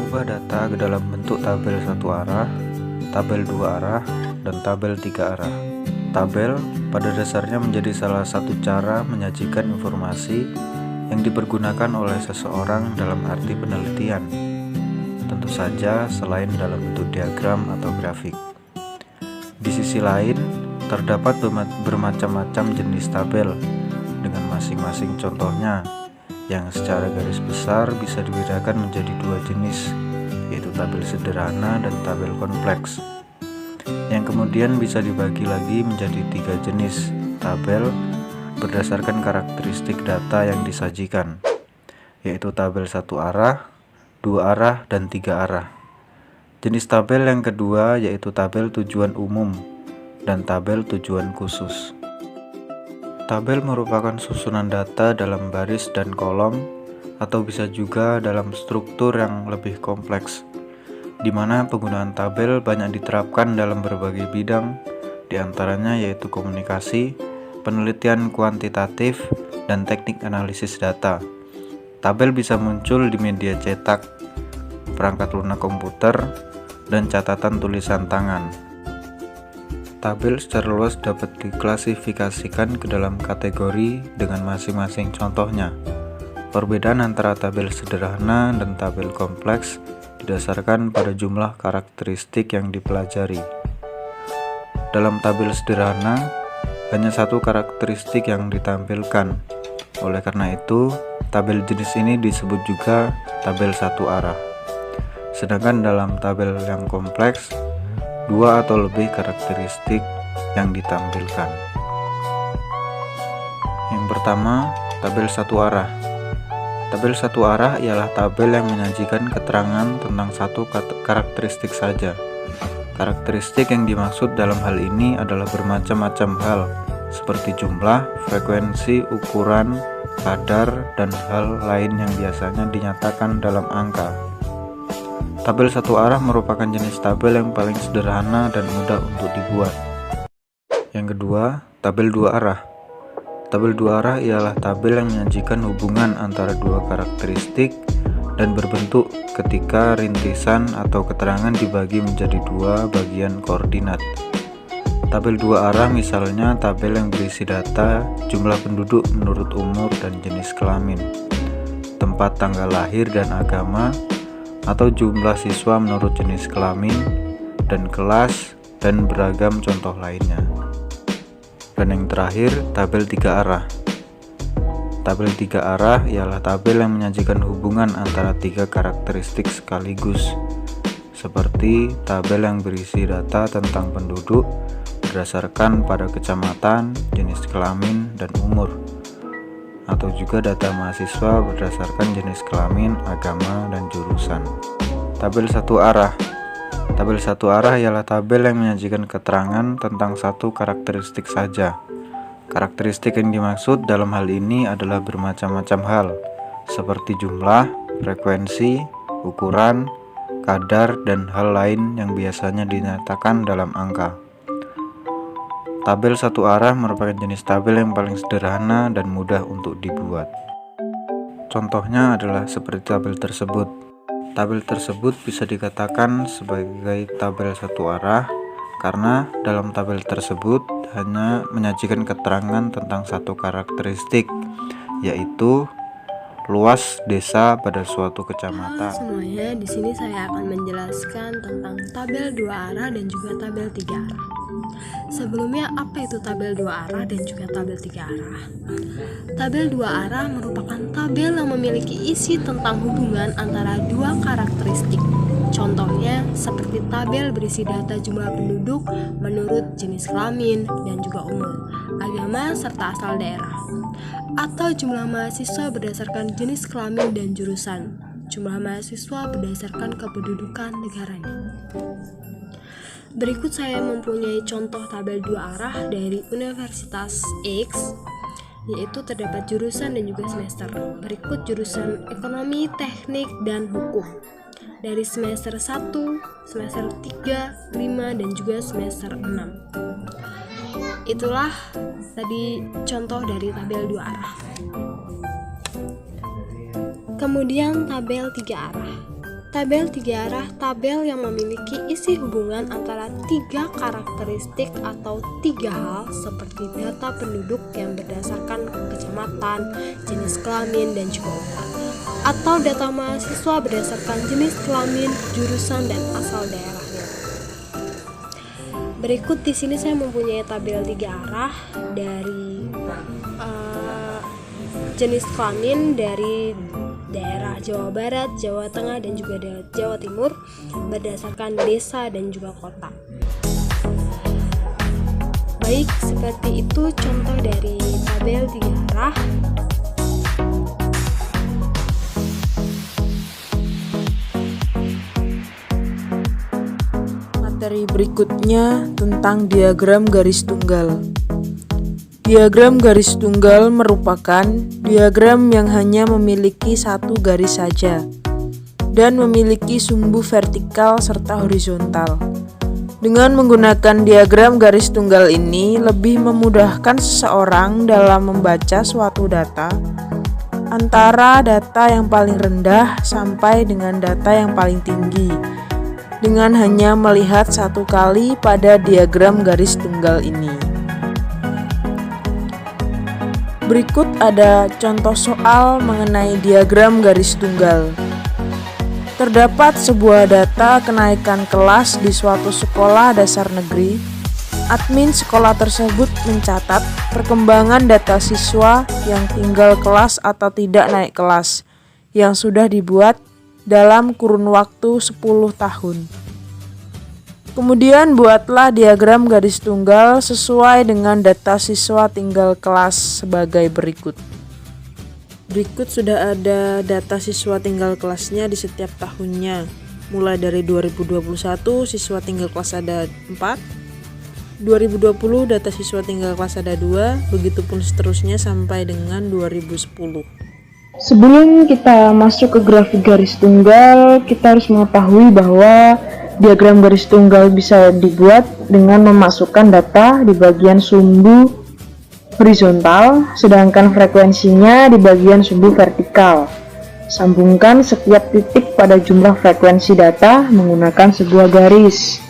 mengubah data ke dalam bentuk tabel satu arah, tabel dua arah, dan tabel tiga arah. Tabel pada dasarnya menjadi salah satu cara menyajikan informasi yang dipergunakan oleh seseorang dalam arti penelitian. Tentu saja selain dalam bentuk diagram atau grafik. Di sisi lain, terdapat bermacam-macam jenis tabel dengan masing-masing contohnya, yang secara garis besar bisa dibedakan menjadi dua jenis, yaitu tabel sederhana dan tabel kompleks, yang kemudian bisa dibagi lagi menjadi tiga jenis tabel berdasarkan karakteristik data yang disajikan, yaitu tabel satu arah, dua arah, dan tiga arah. Jenis tabel yang kedua yaitu tabel tujuan umum dan tabel tujuan khusus. Tabel merupakan susunan data dalam baris dan kolom, atau bisa juga dalam struktur yang lebih kompleks, di mana penggunaan tabel banyak diterapkan dalam berbagai bidang, diantaranya yaitu komunikasi, penelitian kuantitatif, dan teknik analisis data. Tabel bisa muncul di media cetak, perangkat lunak komputer, dan catatan tulisan tangan. Tabel secara luas dapat diklasifikasikan ke dalam kategori dengan masing-masing contohnya. Perbedaan antara tabel sederhana dan tabel kompleks didasarkan pada jumlah karakteristik yang dipelajari. Dalam tabel sederhana, hanya satu karakteristik yang ditampilkan. Oleh karena itu, tabel jenis ini disebut juga tabel satu arah. Sedangkan dalam tabel yang kompleks, dua atau lebih karakteristik yang ditampilkan. Yang pertama, tabel satu arah. Tabel satu arah ialah tabel yang menyajikan keterangan tentang satu karakteristik saja. Karakteristik yang dimaksud dalam hal ini adalah bermacam-macam hal, seperti jumlah, frekuensi, ukuran, kadar, dan hal lain yang biasanya dinyatakan dalam angka. Tabel satu arah merupakan jenis tabel yang paling sederhana dan mudah untuk dibuat. Yang kedua, tabel dua arah. Tabel dua arah ialah tabel yang menyajikan hubungan antara dua karakteristik dan berbentuk ketika rintisan atau keterangan dibagi menjadi dua bagian koordinat. Tabel dua arah misalnya tabel yang berisi data jumlah penduduk menurut umur dan jenis kelamin, tempat tanggal lahir dan agama, atau jumlah siswa menurut jenis kelamin dan kelas, dan beragam contoh lainnya. Dan yang terakhir, tabel tiga arah. Tabel tiga arah ialah tabel yang menyajikan hubungan antara tiga karakteristik sekaligus, seperti tabel yang berisi data tentang penduduk berdasarkan pada kecamatan, jenis kelamin, dan umur, atau juga data mahasiswa berdasarkan jenis kelamin, agama, dan jurusan. Tabel satu arah. Tabel satu arah ialah tabel yang menyajikan keterangan tentang satu karakteristik saja. Karakteristik yang dimaksud dalam hal ini adalah bermacam-macam hal, seperti jumlah, frekuensi, ukuran, kadar, dan hal lain yang biasanya dinyatakan dalam angka. Tabel satu arah merupakan jenis tabel yang paling sederhana dan mudah untuk dibuat. Contohnya adalah seperti tabel tersebut. Tabel tersebut bisa dikatakan sebagai tabel satu arah karena dalam tabel tersebut hanya menyajikan keterangan tentang satu karakteristik, yaitu luas desa pada suatu kecamatan. Halo semuanya, di sini saya akan menjelaskan tentang tabel dua arah dan juga tabel tiga arah. Sebelumnya, apa itu tabel dua arah dan juga tabel tiga arah? Tabel dua arah merupakan tabel yang memiliki isi tentang hubungan antara dua karakteristik. Contohnya seperti tabel berisi data jumlah penduduk menurut jenis kelamin dan juga umur, agama, serta asal daerah. Atau jumlah mahasiswa berdasarkan jenis kelamin dan jurusan, jumlah mahasiswa berdasarkan kependudukan negaranya. Berikut saya mempunyai contoh tabel dua arah dari Universitas X, yaitu terdapat jurusan dan juga semester. Berikut jurusan Ekonomi, Teknik, dan Hukum dari semester 1, semester 3, 5, dan juga semester 6. Itulah tadi contoh dari tabel dua arah. Kemudian tabel tiga arah. Tabel 3 arah tabel yang memiliki isi hubungan antara 3 karakteristik atau 3 hal seperti data penduduk yang berdasarkan kecamatan, jenis kelamin, dan juga umur, atau data mahasiswa berdasarkan jenis kelamin, jurusan, dan asal daerahnya. Berikut di sini saya mempunyai tabel 3 arah dari jenis kelamin dari daerah Jawa Barat, Jawa Tengah, dan juga Jawa Timur berdasarkan desa dan juga kota. Baik, seperti itu contoh dari tabel 3 arah. Materi berikutnya tentang diagram garis tunggal. Diagram garis tunggal merupakan diagram yang hanya memiliki satu garis saja dan memiliki sumbu vertikal serta horizontal. Dengan menggunakan diagram garis tunggal ini lebih memudahkan seseorang dalam membaca suatu data antara data yang paling rendah sampai dengan data yang paling tinggi dengan hanya melihat satu kali pada diagram garis tunggal ini. Berikut ada contoh soal mengenai diagram garis tunggal. Terdapat sebuah data kenaikan kelas di suatu sekolah dasar negeri. Admin sekolah tersebut mencatat perkembangan data siswa yang tinggal kelas atau tidak naik kelas yang sudah dibuat dalam kurun waktu 10 tahun. Kemudian buatlah diagram garis tunggal sesuai dengan data siswa tinggal kelas sebagai berikut. Berikut sudah ada data siswa tinggal kelasnya di setiap tahunnya. Mulai dari 2021 siswa tinggal kelas ada 4, 2020 data siswa tinggal kelas ada 2, begitupun seterusnya sampai dengan 2010. Sebelum kita masuk ke grafik garis tunggal, kita harus mengetahui bahwa diagram garis tunggal bisa dibuat dengan memasukkan data di bagian sumbu horizontal, sedangkan frekuensinya di bagian sumbu vertikal. Sambungkan setiap titik pada jumlah frekuensi data menggunakan sebuah garis.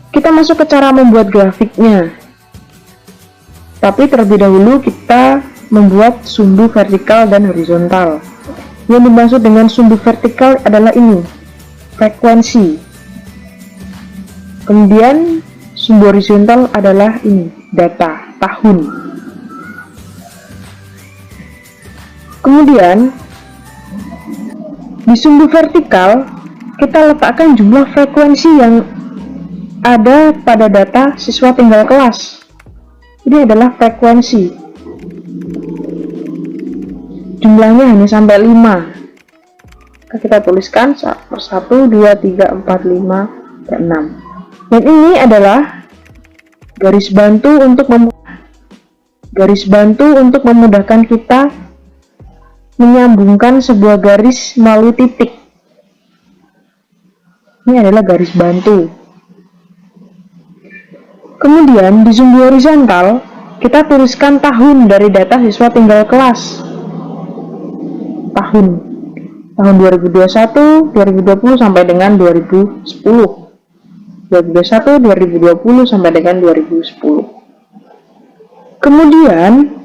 Kita masuk ke cara membuat grafiknya. Tapi terlebih dahulu kita membuat sumbu vertikal dan horizontal. Yang dimaksud dengan sumbu vertikal adalah ini, frekuensi. Kemudian sumbu horizontal adalah ini, data, tahun. Kemudian di sumbu vertikal kita letakkan jumlah frekuensi yang ada pada data siswa tinggal kelas. Ini adalah frekuensi. Jumlahnya hanya sampai 5. Kita tuliskan 1, 2, 3, 4, 5, dan 6. Dan ini adalah garis bantu untuk memudahkan kita menyambungkan sebuah garis melalui titik. Ini adalah garis bantu. Kemudian di sumbu horizontal kita tuliskan tahun dari data siswa tinggal kelas. Tahun 2021, 2020 sampai dengan 2010. 2021, 2020 sampai dengan 2010. Kemudian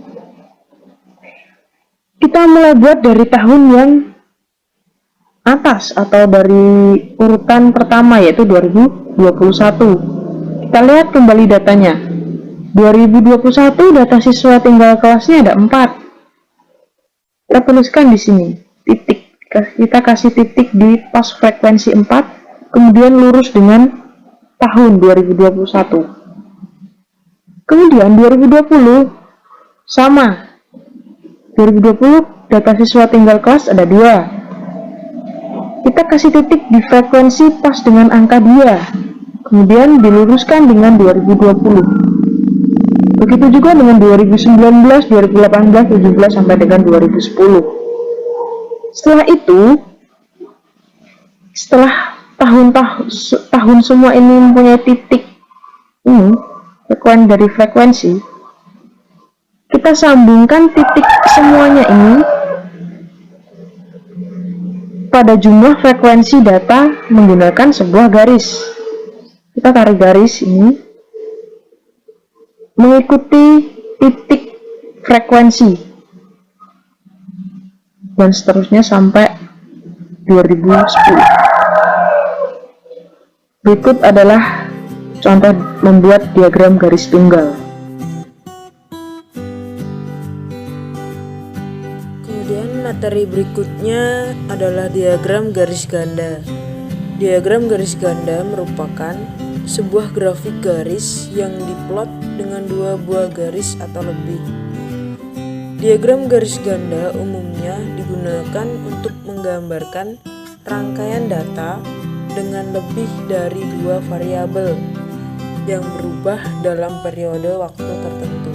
kita mulai buat dari tahun yang atas atau dari urutan pertama yaitu 2021. Kita lihat kembali datanya. 2021 data siswa tinggal kelasnya ada 4. Kita tuliskan di sini titik. Kita kasih titik di pos frekuensi 4, kemudian lurus dengan tahun 2021. Kemudian 2020 sama. 2020 data siswa tinggal kelas ada 2. Kita kasih titik di frekuensi pas dengan angka 2. Kemudian diluruskan dengan 2020. Begitu juga dengan 2019, 2018, 2017 sampai dengan 2010. Setelah itu, setelah tahun semua ini mempunyai titik ini, frekuensi, kita sambungkan titik semuanya ini pada jumlah frekuensi data menggunakan sebuah garis. Kita tarik garis ini mengikuti titik frekuensi dan seterusnya sampai 2010. Berikut adalah contoh membuat diagram garis tunggal. Kemudian materi berikutnya adalah diagram garis ganda. Diagram garis ganda merupakan sebuah grafik garis yang diplot dengan dua buah garis atau lebih. Diagram garis ganda umumnya digunakan untuk menggambarkan rangkaian data dengan lebih dari dua variabel yang berubah dalam periode waktu tertentu.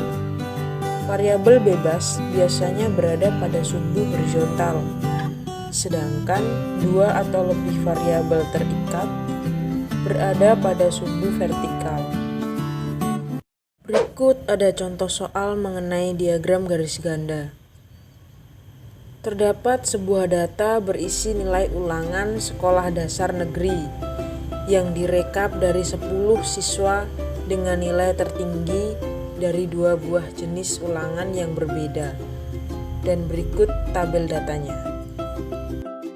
Variabel bebas biasanya berada pada sumbu horizontal, sedangkan dua atau lebih variabel terikat berada pada sumbu vertikal. Berikut ada contoh soal mengenai diagram garis ganda. Terdapat sebuah data berisi nilai ulangan sekolah dasar negeri yang direkap dari 10 siswa dengan nilai tertinggi dari dua buah jenis ulangan yang berbeda. Dan berikut tabel datanya.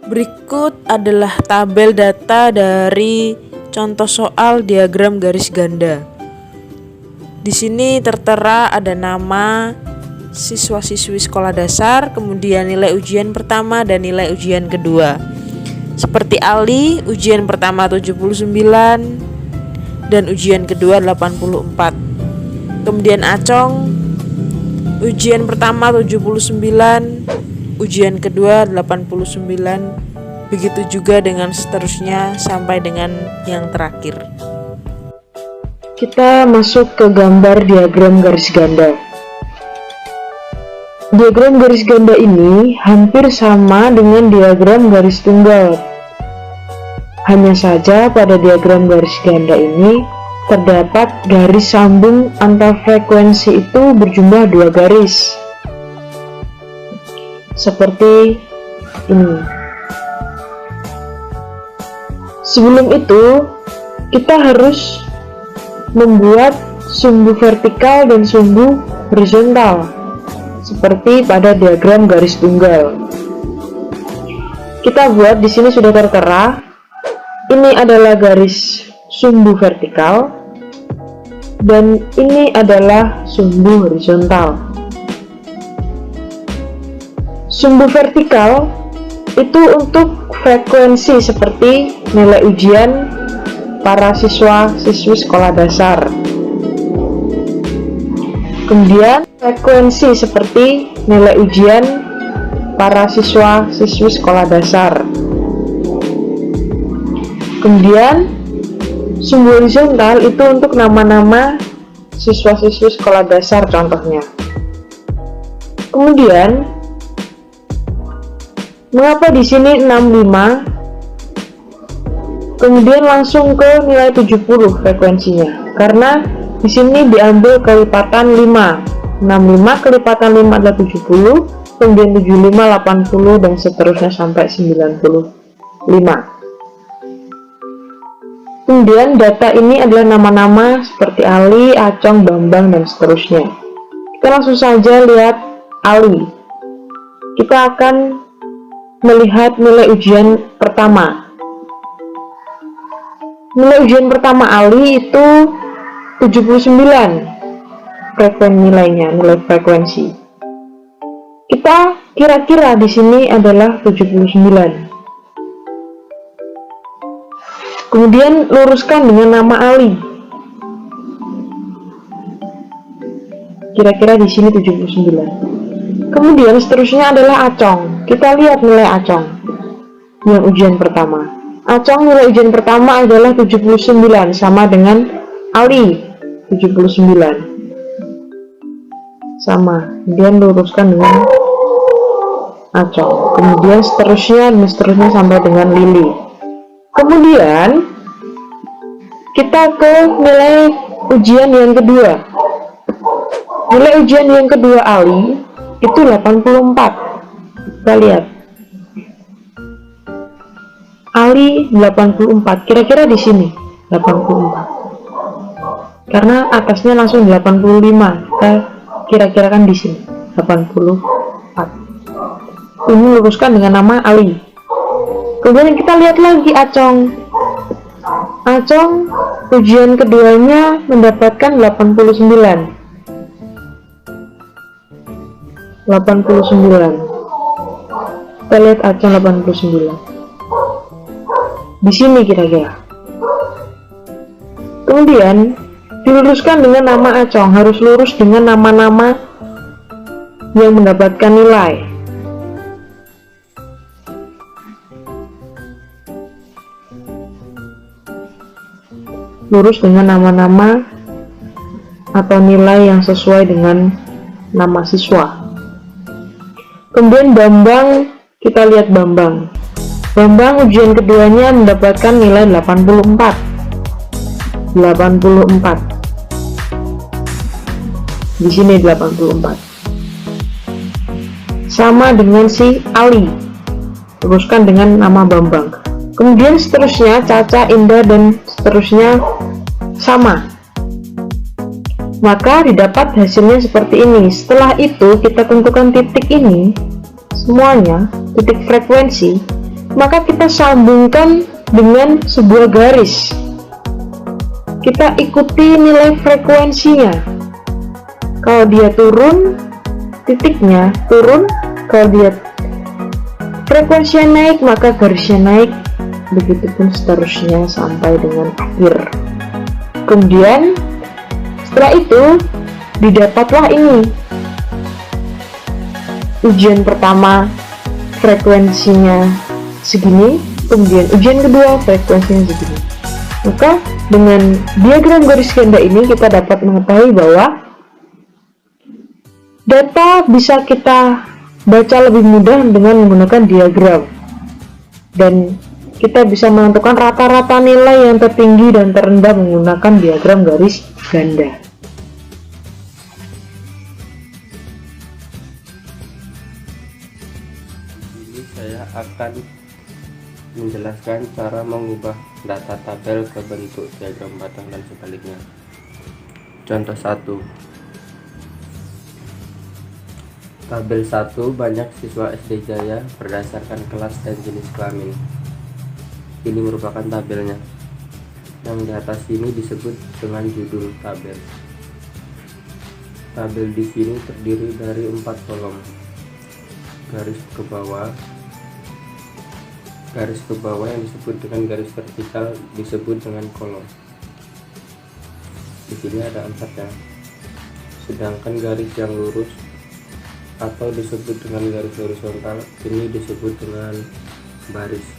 Berikut adalah tabel data dari contoh soal diagram garis ganda. Di sini tertera ada nama siswa-siswi sekolah dasar, kemudian nilai ujian pertama dan nilai ujian kedua. Seperti Ali, ujian pertama 79 dan ujian kedua 84. Kemudian Acong, ujian pertama 79, ujian kedua 89. Begitu juga dengan seterusnya sampai dengan yang terakhir. Kita masuk ke gambar diagram garis ganda. Diagram garis ganda ini hampir sama dengan diagram garis tunggal. Hanya saja pada diagram garis ganda ini terdapat garis sambung antar frekuensi itu berjumlah dua garis. Seperti ini. Sebelum itu, kita harus membuat sumbu vertikal dan sumbu horizontal seperti pada diagram garis tunggal. Kita buat di sini sudah tertera. Ini adalah garis sumbu vertikal dan ini adalah sumbu horizontal. Sumbu vertikal itu untuk frekuensi seperti nilai ujian para siswa-siswi sekolah dasar. Kemudian frekuensi seperti nilai ujian para siswa-siswi sekolah dasar. Kemudian sumbu horizontal itu untuk nama-nama siswa-siswi sekolah dasar contohnya. Kemudian mengapa di sini 65? Kemudian langsung ke nilai 70 frekuensinya. Karena di sini diambil kelipatan 5. 65 kelipatan 5 adalah 70, kemudian 75, 80 dan seterusnya sampai 95. Kemudian data ini adalah nama-nama seperti Ali, Acong, Bambang dan seterusnya. Kita langsung saja lihat Ali. Kita akan melihat nilai ujian pertama. Nilai ujian pertama Ali itu 79 nilainya, nilai frekuensi. Kita kira-kira di sini adalah 79. Kemudian luruskan dengan nama Ali. Kira-kira di sini 79. Kemudian seterusnya adalah Acong. Kita lihat nilai Acong yang ujian pertama. Acong nilai ujian pertama adalah 79 sama dengan Ali 79. Sama, kemudian luruskan dengan Acong. Kemudian seterusnya dan seterusnya sampai dengan Lili. Kemudian kita ke nilai ujian yang kedua. Nilai ujian yang kedua Ali itu 84. Kita lihat. Ali 84. Kira-kira di sini 84. Karena atasnya langsung 85. Kita kira-kirakan di sini 84. Ini luruskan dengan nama Ali. Kemudian kita lihat lagi Acong. Acong ujian keduanya mendapatkan 89. 89. Kita lihat Acong 89. Di sini kira-kira. Kemudian diluruskan dengan nama Acong, harus lurus dengan nama-nama yang mendapatkan nilai. Lurus dengan nama-nama atau nilai yang sesuai dengan nama siswa. Kemudian Bambang, kita lihat Bambang. Bambang ujian keduanya mendapatkan nilai 84. 84. Di sini 84. Sama dengan si Ali. Teruskan dengan nama Bambang. Kemudian seterusnya Caca, Indah, dan seterusnya sama. Maka didapat hasilnya seperti ini. Setelah itu kita tentukan titik ini semuanya, titik frekuensi. Maka kita sambungkan dengan sebuah garis. Kita ikuti nilai frekuensinya. Kalau dia turun, titiknya turun. Kalau dia frekuensinya naik, maka garisnya naik. Begitupun seterusnya sampai dengan akhir. Kemudian setelah itu didapatlah ini. Ujian pertama frekuensinya segini, kemudian ujian kedua frekuensinya segini. Maka dengan diagram garis ganda ini kita dapat mengetahui bahwa data bisa kita baca lebih mudah dengan menggunakan diagram, dan kita bisa menentukan rata-rata nilai yang tertinggi dan terendah menggunakan diagram garis ganda. Ini saya akan menjelaskan cara mengubah data tabel ke bentuk diagram batang dan sebaliknya. Contoh 1. Tabel 1 banyak siswa SD Jaya berdasarkan kelas dan jenis kelamin. Ini merupakan tabelnya. Yang di atas ini disebut dengan judul tabel. Tabel di sini terdiri dari 4 kolom. Garis ke bawah yang disebut dengan garis vertikal disebut dengan kolom. Di sini ada 4 ya. Sedangkan garis yang lurus atau disebut dengan garis horizontal ini disebut dengan baris.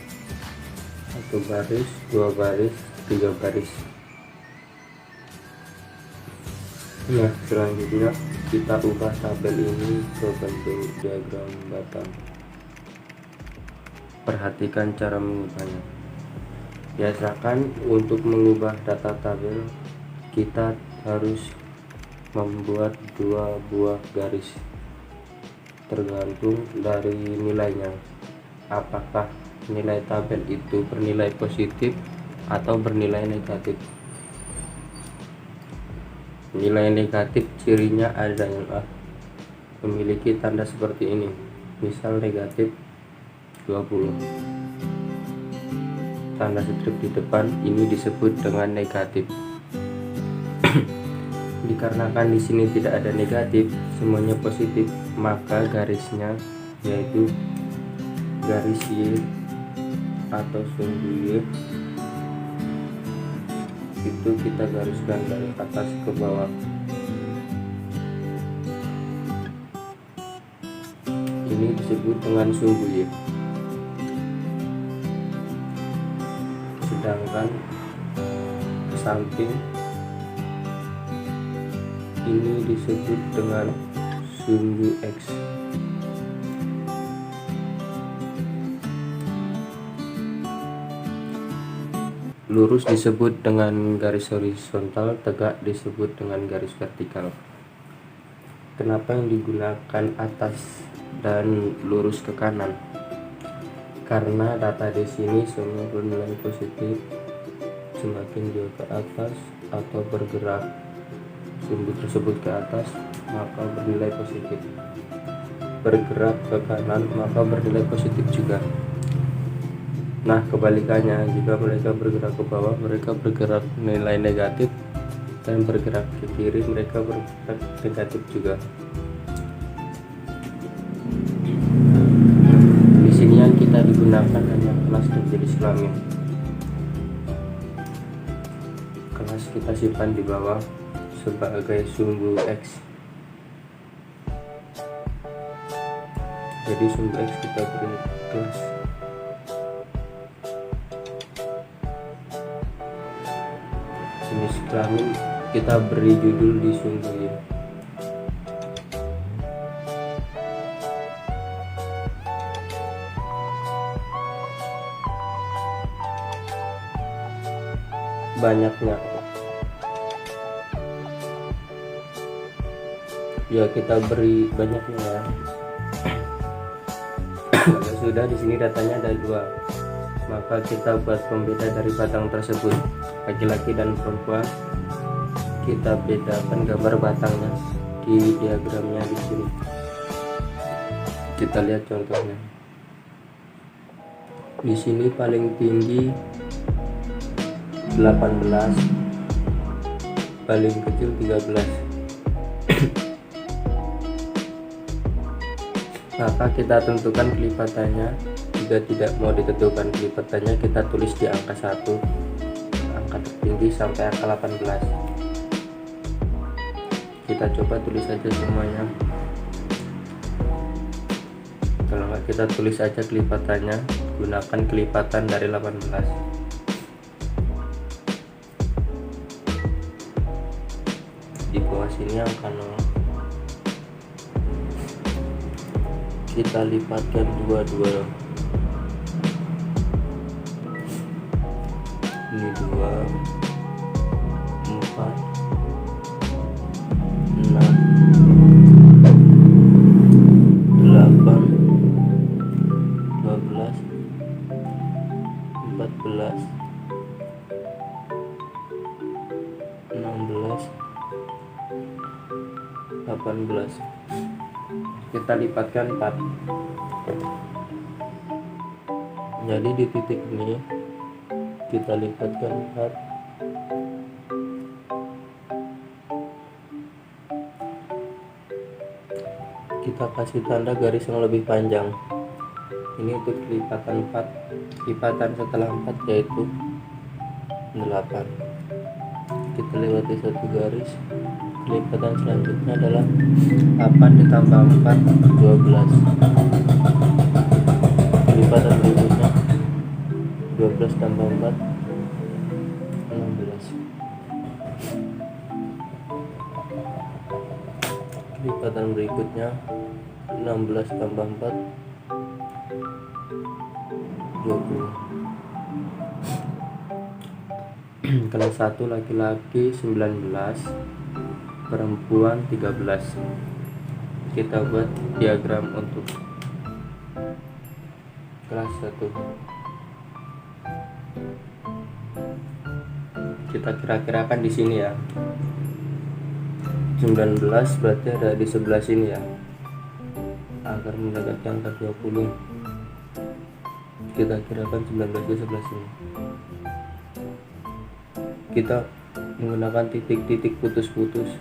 1 baris, 2 baris, 3 baris. Nah, selanjutnya kita ubah tabel ini ke bentuk diagram batang. Perhatikan cara mengubahnya. Biasakan untuk mengubah data tabel kita harus membuat 2 buah garis tergantung dari nilainya. Apakah nilai tabel itu bernilai positif atau bernilai negatif. Nilai negatif cirinya adalah memiliki tanda seperti ini. Misal negatif 20. Tanda strip di depan ini disebut dengan negatif. Dikarenakan di sini tidak ada negatif, semuanya positif, maka garisnya yaitu garis Y atau sumbu Y itu kita gariskan dari atas ke bawah. Ini disebut dengan sumbu Y. Sedangkan ke samping ini disebut dengan sumbu X. Lurus disebut dengan garis horizontal, tegak disebut dengan garis vertikal. Kenapa yang digunakan atas dan lurus ke kanan? karena data di sini semua bernilai positif. Semakin jauh ke atas atau bergerak sumbu tersebut ke atas, maka bernilai positif. Bergerak ke kanan, maka bernilai positif juga. Nah, kebalikannya, jika mereka bergerak ke bawah, mereka bergerak nilai negatif, dan bergerak ke kiri, mereka bergerak negatif juga. Di sini yang kita digunakan hanya kelas dan jenis kelamin. Kelas kita simpan di bawah sebagai sumbu X. Jadi sumbu X kita beri kelas. Jenis kelamin kita beri judul di sumbu Y. Banyaknya ya kita beri banyaknya ya. Kalau sudah di sini datanya ada 2, maka kita buat pembeda dari batang tersebut, laki-laki dan perempuan. Kita bedakan gambar batangnya di diagramnya di sini. Kita lihat contohnya. Di sini paling tinggi 18, paling kecil 13. Maka kita tentukan kelipatannya. Jika tidak mau ditentukan kelipatannya, kita tulis di angka 1, angka tertinggi sampai angka 18. Kita coba tulis saja semuanya. Kalau nggak, kita tulis aja kelipatannya, gunakan kelipatan dari 18. Di bawah sini angka 0 kita lipatkan 22. Ini 2, 4, 6, 8, 12, 14, 16, 18. Kita lipatkan 4. Jadi di titik ini kita lipatkan 4. Kita kasih tanda garis yang lebih panjang. Ini untuk lipatan 4. Lipatan setelah 4 yaitu 8. Kita lewati satu garis. Lipatan selanjutnya adalah 8 ditambah 4, 12. Lipatan berikutnya 12 tambah 4, 16. Lipatan berikutnya 16 tambah 4, 20. Kalau 1 laki-laki 19, perempuan 13. Kita buat diagram untuk kelas 1. Kita kira-kirakan di sini ya. 19 berarti ada di sebelah sini ya, agar mendekati angka 20. Kita kirakan 19 di sebelah sini. Kita menggunakan titik-titik putus-putus.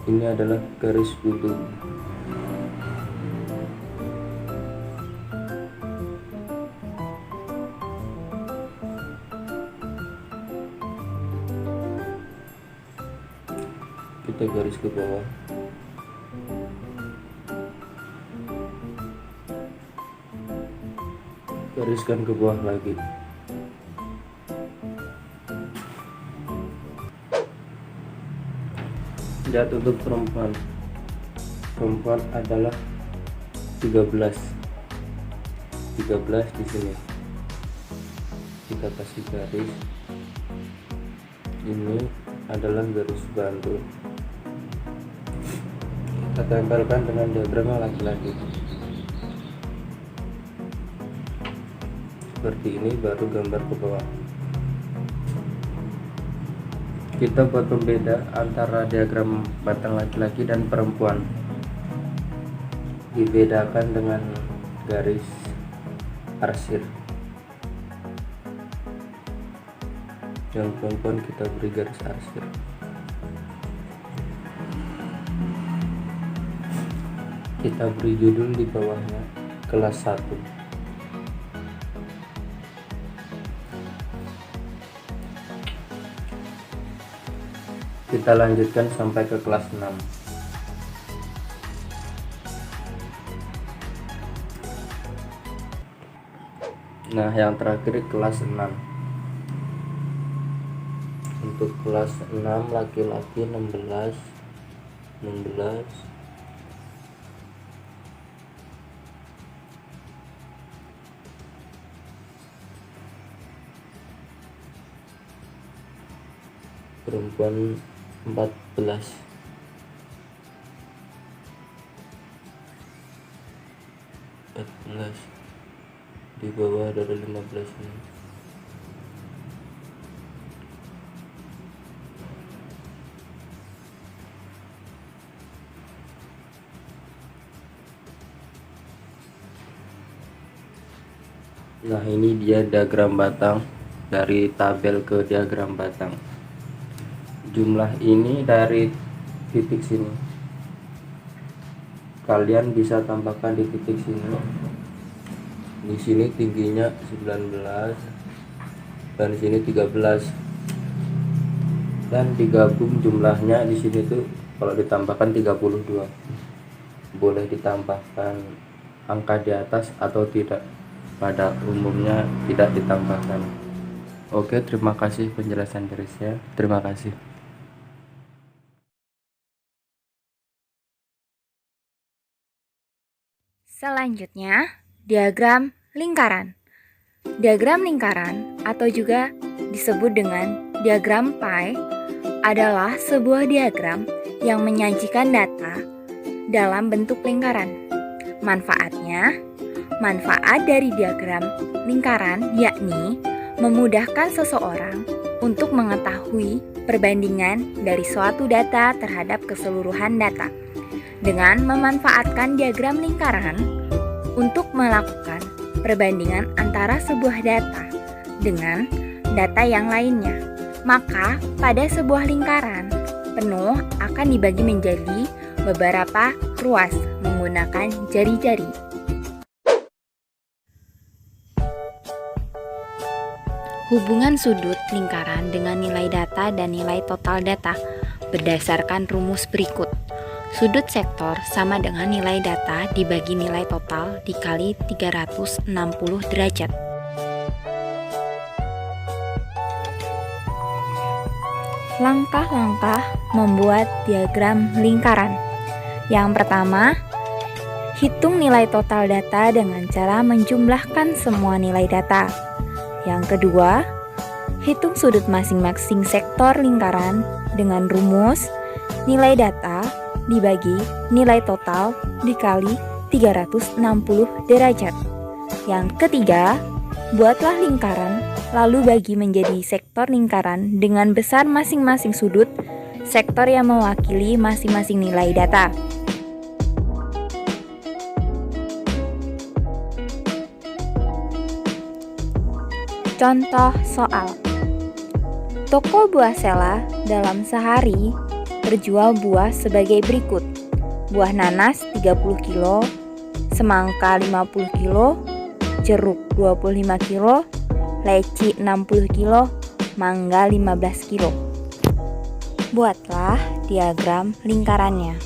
Ini adalah garis buntu. Kita garis ke bawah. Gariskan ke bawah lagi. Lihat untuk perempuan. Perempuan adalah 13. 13 di sini. Kita kasih garis. Ini adalah garis bantu. Kita tempelkan dengan diagram yang laki-laki. Seperti ini, baru gambar ke bawah. Kita buat pembeda antara diagram batang laki-laki dan perempuan. Dibedakan dengan garis arsir. Yang perempuan kita beri garis arsir. Kita beri judul di bawahnya, kelas 1. Kita lanjutkan sampai ke kelas 6. Nah, yang terakhir kelas 6. Untuk kelas 6 laki-laki 16 perempuan 14. Di bawah ada 15 ini. Nah, ini dia diagram batang, dari tabel ke diagram batang. Jumlah ini dari titik sini. Kalian bisa tambahkan di titik sini. Di sini tingginya 19 dan di sini 13. Dan digabung jumlahnya di sini tuh kalau ditambahkan 32. Boleh ditambahkan angka di atas atau tidak. Pada umumnya tidak ditambahkan. Oke, terima kasih penjelasan dari saya. Terima kasih. Selanjutnya, diagram lingkaran. Diagram lingkaran atau juga disebut dengan diagram pie adalah sebuah diagram yang menyajikan data dalam bentuk lingkaran. Manfaat dari diagram lingkaran yakni memudahkan seseorang untuk mengetahui perbandingan dari suatu data terhadap keseluruhan data. Dengan memanfaatkan diagram lingkaran untuk melakukan perbandingan antara sebuah data dengan data yang lainnya, maka pada sebuah lingkaran penuh akan dibagi menjadi beberapa ruas menggunakan jari-jari. Hubungan sudut lingkaran dengan nilai data dan nilai total data berdasarkan rumus berikut. Sudut sektor sama dengan nilai data dibagi nilai total dikali 360 derajat. Langkah-langkah membuat diagram lingkaran. Yang pertama, hitung nilai total data dengan cara menjumlahkan semua nilai data. Yang kedua, hitung sudut masing-masing sektor lingkaran dengan rumus nilai data dibagi nilai total dikali 360 derajat. Yang ketiga, buatlah lingkaran lalu bagi menjadi sektor lingkaran dengan besar masing-masing sudut sektor yang mewakili masing-masing nilai data. Contoh soal. Toko buah Sela dalam sehari terjual buah sebagai berikut. Buah nanas 30 kilo, semangka 50 kilo, jeruk 25 kilo, leci 60 kilo, mangga 15 kilo. Buatlah diagram lingkarannya.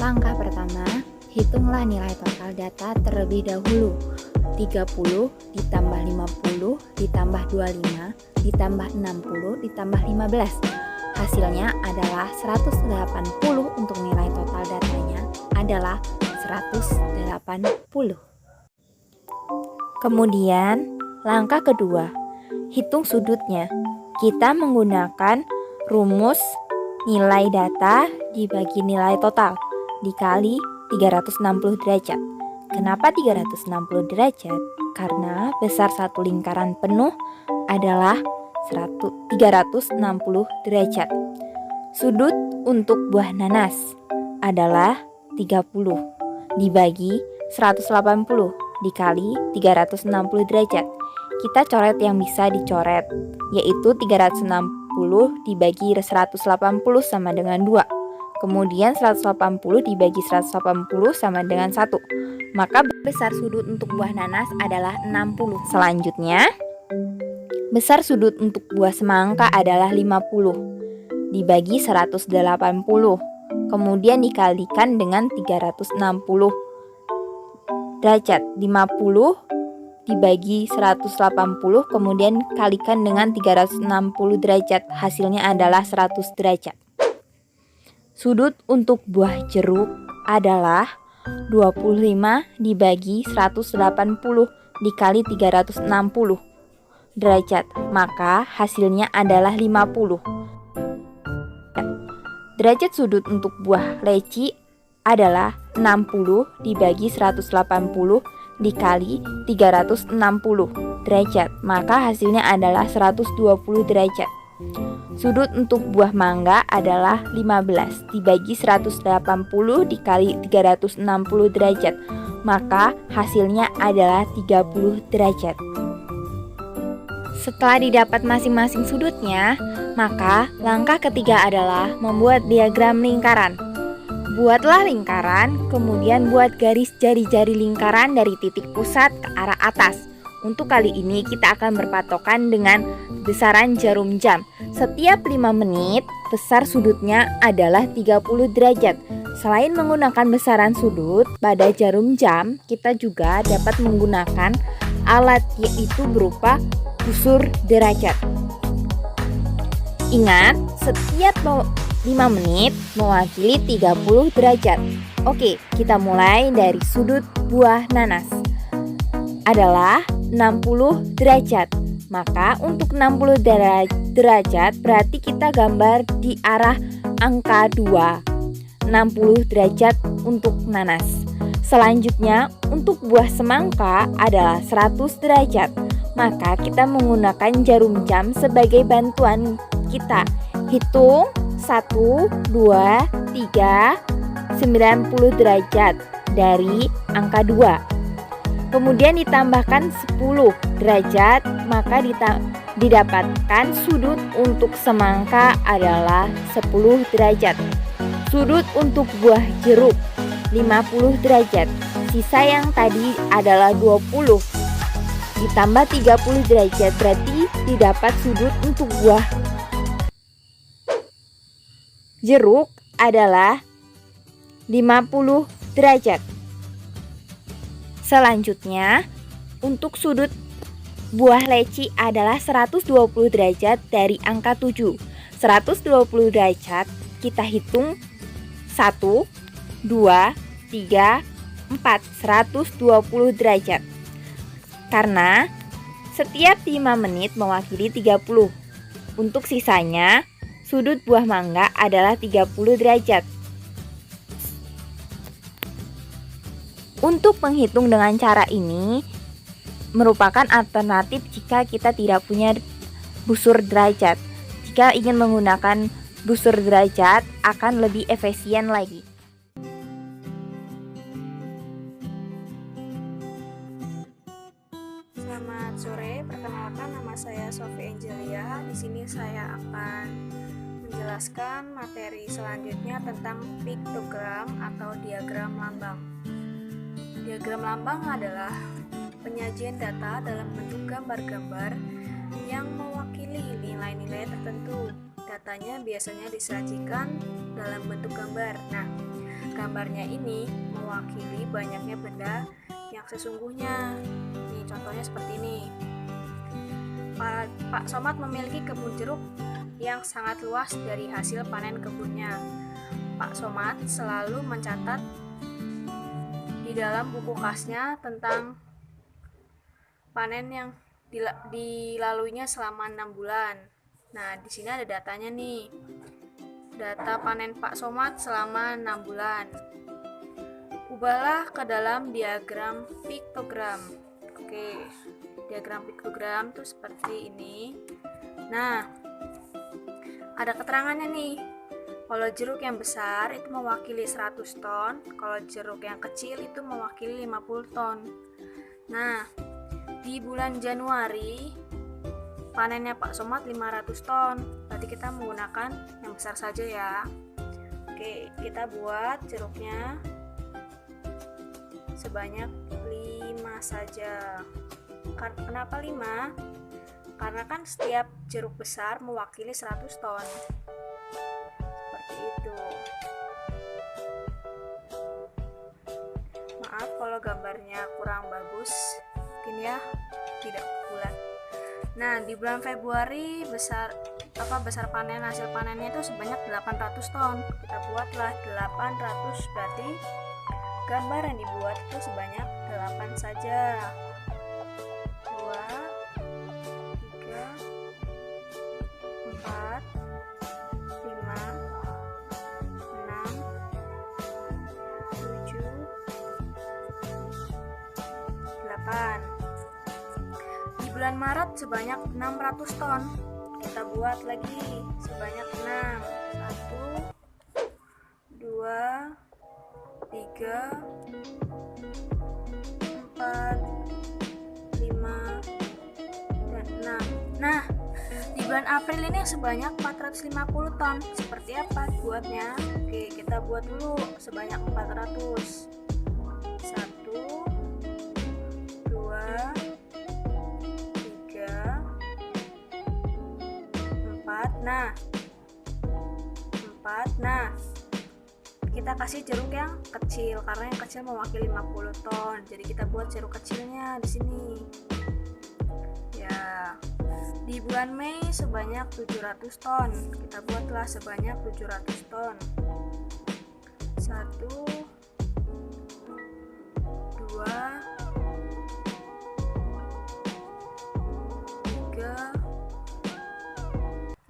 Langkah pertama, hitunglah nilai total data terlebih dahulu. 30 ditambah 50 ditambah 25 ditambah 60 ditambah 15. Hasilnya adalah 180 untuk nilai total datanya adalah 180. Kemudian langkah kedua, hitung sudutnya. Kita menggunakan rumus nilai data dibagi nilai total dikali 360 derajat. Kenapa 360 derajat? Karena besar satu lingkaran penuh adalah 360 derajat. Sudut untuk buah nanas adalah 30 dibagi 180 dikali 360 derajat. Kita coret yang bisa dicoret, yaitu 360 dibagi 180 sama dengan 2. Kemudian 180 dibagi 180 sama dengan 1. Maka besar sudut untuk buah nanas adalah 60. Selanjutnya, besar sudut untuk buah semangka adalah 50 dibagi 180. Kemudian dikalikan dengan 360 derajat. 50 dibagi 180, kemudian kalikan dengan 360 derajat. Hasilnya adalah 100 derajat. Sudut untuk buah jeruk adalah 25 dibagi 180 dikali 360 derajat. Maka hasilnya adalah 50. Derajat sudut untuk buah leci adalah 60 dibagi 180 dikali 360 derajat. Maka hasilnya adalah 120 derajat. Sudut untuk buah mangga adalah 15 dibagi 180 dikali 360 derajat. Maka hasilnya adalah 30 derajat. Setelah didapat masing-masing sudutnya, maka langkah ketiga adalah membuat diagram lingkaran. Buatlah lingkaran, kemudian buat garis jari-jari lingkaran dari titik pusat ke arah atas. Untuk kali ini kita akan berpatokan dengan besaran jarum jam. Setiap 5 menit, besar sudutnya adalah 30 derajat. Selain menggunakan besaran sudut pada jarum jam, kita juga dapat menggunakan alat, yaitu berupa busur derajat. Ingat, setiap 5 menit mewakili 30 derajat. Oke, kita mulai dari sudut buah nanas adalah 60 derajat. Maka untuk 60 derajat berarti kita gambar di arah angka 2. 60 derajat untuk nanas. Selanjutnya untuk buah semangka adalah 100 derajat. Maka kita menggunakan jarum jam sebagai bantuan kita. Hitung 1, 2, 3, 90 derajat dari angka 2. Kemudian ditambahkan 10 derajat, maka didapatkan sudut untuk semangka adalah 10 derajat. Sudut untuk buah jeruk 50 derajat. Sisa yang tadi adalah 20. Ditambah 30 derajat berarti didapat sudut untuk buah jeruk adalah 50 derajat. Selanjutnya, untuk sudut buah leci adalah 120 derajat dari angka 7. 120 derajat kita hitung 1, 2, 3, 4. 120 derajat. Karena setiap 5 menit mewakili 30. Untuk sisanya, sudut buah mangga adalah 30 derajat. Untuk menghitung dengan cara ini merupakan alternatif jika kita tidak punya busur derajat. Jika ingin menggunakan busur derajat akan lebih efisien lagi. Selamat sore, perkenalkan nama saya Sofi Angelia. Di sini saya akan menjelaskan materi selanjutnya tentang piktogram atau diagram lambang. Diagram lambang adalah penyajian data dalam bentuk gambar-gambar yang mewakili nilai-nilai tertentu. Datanya biasanya disajikan dalam bentuk gambar. Nah, gambarnya ini mewakili banyaknya benda yang sesungguhnya. Nih, contohnya seperti ini. Pak Somad memiliki kebun jeruk yang sangat luas dari hasil panen kebunnya. Pak Somad selalu mencatat di dalam buku khasnya tentang panen yang dilaluinya selama 6 bulan. Nah, di sini ada datanya nih. data panen Pak Somad selama 6 bulan. Ubahlah ke dalam diagram piktogram. Oke, diagram piktogram tuh seperti ini. Nah, ada keterangannya nih. Kalau jeruk yang besar itu mewakili 100 ton, kalau jeruk yang kecil itu mewakili 50 ton. Nah, di bulan Januari panennya Pak Somad 500 ton. Berarti kita menggunakan yang besar saja ya. Oke, kita buat jeruknya sebanyak 5 saja. Kenapa 5? Karena kan setiap jeruk besar mewakili 100 ton. Seperti itu. Maaf kalau gambarnya kurang bagus. Mungkin ya tidak bulat. Nah, di bulan Februari besar panen hasil panennya itu sebanyak 800 ton. Kita buatlah 800, berarti gambar yang dibuat itu sebanyak 8 saja. 2 3 4 5 6 7 8. Di bulan Maret sebanyak 600 ton. Kita buat lagi sebanyak 6. 1 2 3 4 5 dan 6. Nah, di bulan April ini sebanyak 450 ton. Seperti apa buatnya? Oke, kita buat dulu sebanyak 400. 1 2 3 4. Nah, 4. Nah, kita kasih jeruk yang kecil karena yang kecil mewakili 50 ton. Jadi kita buat jeruk kecilnya di sini. Ya. Di bulan Mei sebanyak 700 ton. Kita buatlah sebanyak 700 ton. 1 2 3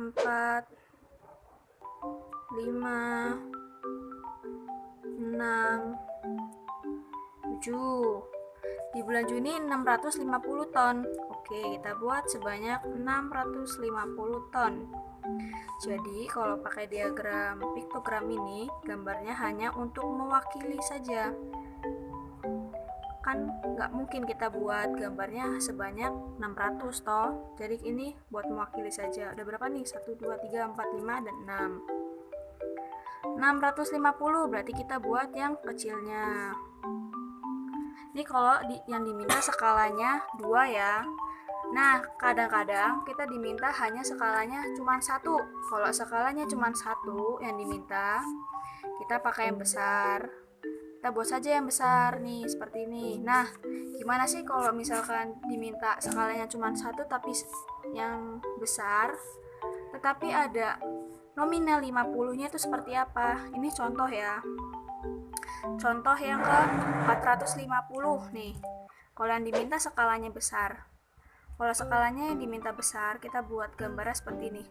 4 5 6 7. Di bulan Juni 650 ton. Oke, kita buat sebanyak 650 ton. Jadi kalau pakai diagram piktogram ini, gambarnya hanya untuk mewakili saja. Kan nggak mungkin kita buat gambarnya sebanyak 600 toh. Jadi ini buat mewakili saja. Ada berapa nih? 1 2 3 4 5 dan 6. 650 berarti kita buat yang kecilnya. Ini kalau yang diminta skalanya 2 ya. Nah, kadang-kadang kita diminta hanya skalanya cuma 1. Kalau skalanya cuma 1 yang diminta, kita pakai yang besar. Kita buat saja yang besar nih, seperti ini. Nah, gimana sih kalau misalkan diminta skalanya cuma 1 tapi yang besar, tetapi ada nominal 50-nya itu seperti apa? Ini contoh ya. Contoh yang ke 450 nih. Kalau yang diminta skalanya besar. Kalau skalanya yang diminta besar, kita buat gambarnya seperti ini.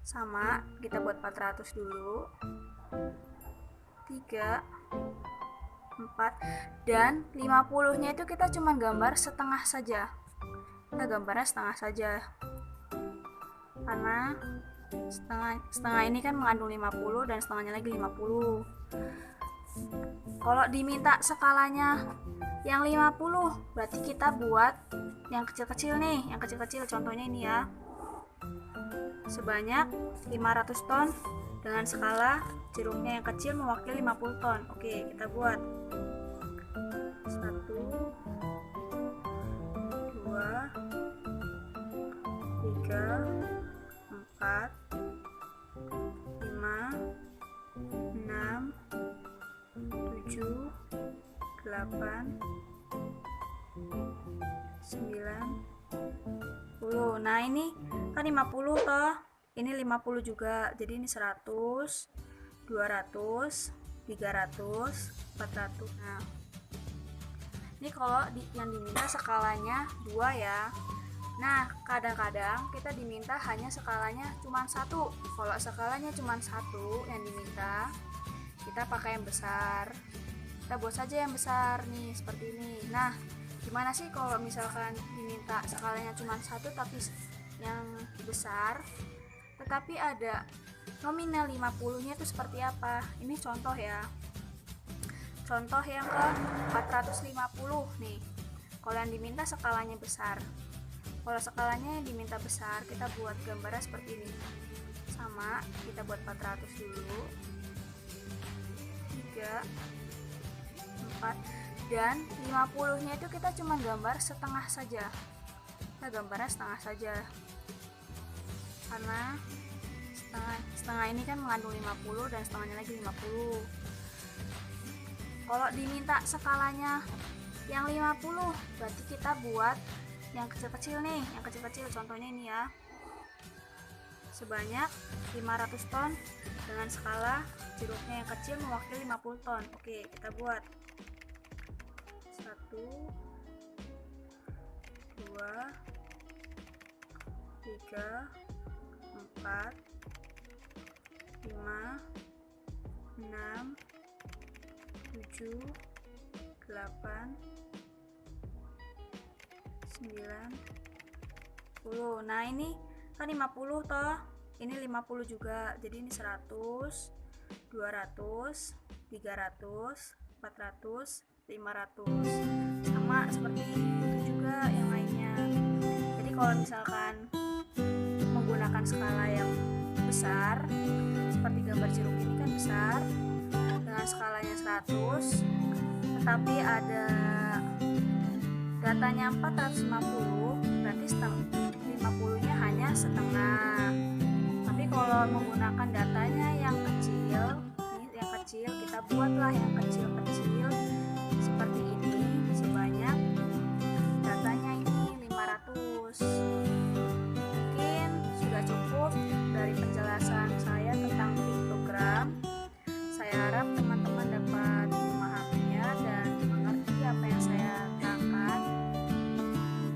Sama, kita buat 400 dulu. 3 4 dan 50-nya itu kita cuma gambar setengah saja. Kita gambarnya setengah saja. Karena setengah ini kan mengandung 50 dan setengahnya lagi 50. Kalau diminta skalanya yang 50, berarti kita buat yang kecil-kecil nih, yang kecil-kecil contohnya ini ya. Sebanyak 500 ton dengan skala jeruknya yang kecil mewakili 50 ton. Oke, kita buat 1 2 3 4 5 6 7 8 9 10. Nah, ini kan 50 toh. Ini 50 juga. Jadi ini 100, 200, 300, 400. Nah, ini kalau yang diminta skalanya 2 ya. Nah, kadang-kadang kita diminta hanya skalanya cuma satu. Kalau skalanya cuma satu yang diminta, kita pakai yang besar. Kita buat saja yang besar nih, seperti ini. Nah, gimana sih kalau misalkan diminta skalanya cuma satu tapi yang besar, tetapi ada nominal 50-nya itu seperti apa? Ini contoh ya. Contoh yang ke 450 nih. Kalau yang diminta skalanya besar. Kalau skalanya yang diminta besar, kita buat gambarnya seperti ini. Sama, kita buat 400 dulu. 3 4 dan 50-nya itu kita cuma gambar setengah saja. Kita gambarnya setengah saja. Karena setengah ini kan mengandung 50 dan setengahnya lagi 50. Kalau diminta skalanya yang 50, berarti kita buat yang kecil-kecil nih, yang kecil-kecil contohnya ini ya. Sebanyak 500 ton dengan skala jeruknya yang kecil mewakili 50 ton. Oke, kita buat 1 2 3 4 5 6 7 8 9 10. Nah, ini kan 50 toh. Ini 50 juga. Jadi ini 100, 200, 300, 400, 500. Sama seperti itu juga yang lainnya. Jadi kalau misalkan menggunakan skala yang besar, seperti gambar jeruk ini kan besar, dengan skalanya 100, tetapi ada datanya 450, berarti 50-nya hanya setengah. Tapi kalau menggunakan datanya yang kecil, yang kecil kita buatlah yang kecil-kecil seperti ini, sebanyak datanya ini 500. Mungkin sudah cukup dari penjelasan saya tentang piktogram. Saya harap teman-teman dapat memahaminya dan mengerti apa yang saya terangkan.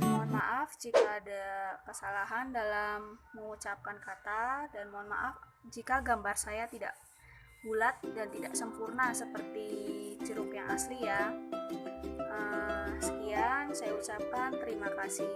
Mohon maaf jika ada kesalahan dalam mengucapkan kata, dan mohon maaf jika gambar saya tidak bulat dan tidak sempurna seperti jeruk yang asli ya. Sekian saya ucapkan, terima kasih.